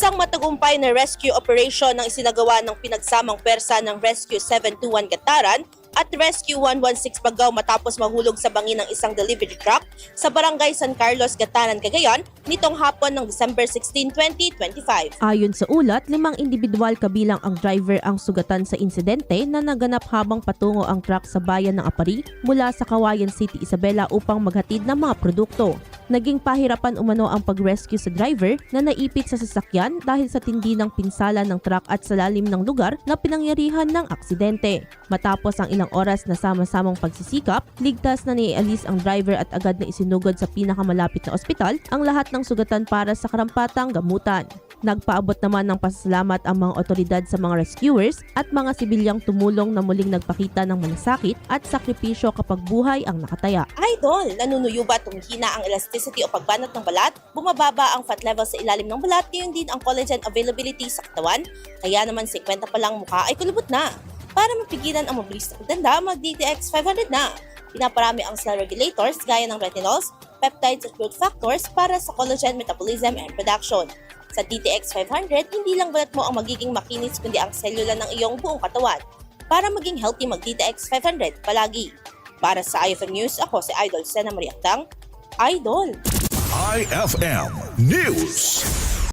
Isang matagumpay na rescue operation ang isinagawa ng pinagsamang pwersa ng Rescue 721 Gataran at Rescue 116 Pagao matapos mahulog sa bangin ng isang delivery truck sa Barangay San Carlos, Gataran, Cagayan nitong hapon ng December 16, 2025. Ayon sa ulat, 5 individual kabilang ang driver ang sugatan sa insidente na naganap habang patungo ang truck sa bayan ng Apari mula sa Kawayan City, Isabela upang maghatid ng mga produkto. Naging pahirapan umano ang pag-rescue sa driver na naipit sa sasakyan dahil sa tindi ng pinsala ng truck at sa lalim ng lugar na pinangyarihan ng aksidente. Matapos ang ilang oras na sama-samang pagsisikap, ligtas na nialis ang driver at agad na isinugod sa pinakamalapit na ospital ang lahat ng sugatan para sa karampatang gamutan. Nagpaabot naman ng pasasalamat ang mga otoridad sa mga rescuers at mga sibilyang tumulong na muling nagpakita ng malasakit at sakripisyo kapag buhay ang nakataya. Idol, nanunuyo ba tumihina ang elasticity o pagbanat ng balat? Bumababa ang fat level sa ilalim ng balat, ngayon din ang collagen availability sa katawan? Kaya naman 50 pa lang mukha ay kulubot na. Para mapigilan ang mabilis na pagtanda, mag-DTX 500 na. Pinaparami ang cell regulators gaya ng retinols, peptides at growth factors para sa collagen metabolism and production. Sa DTX 500, hindi lang balat mo ang magiging makinis kundi ang selula ng iyong buong katawan. Para maging healthy, mag-DTX 500 palagi. Para sa IFM News, ako si Idol Sena Mariactang, Idol! IFM News.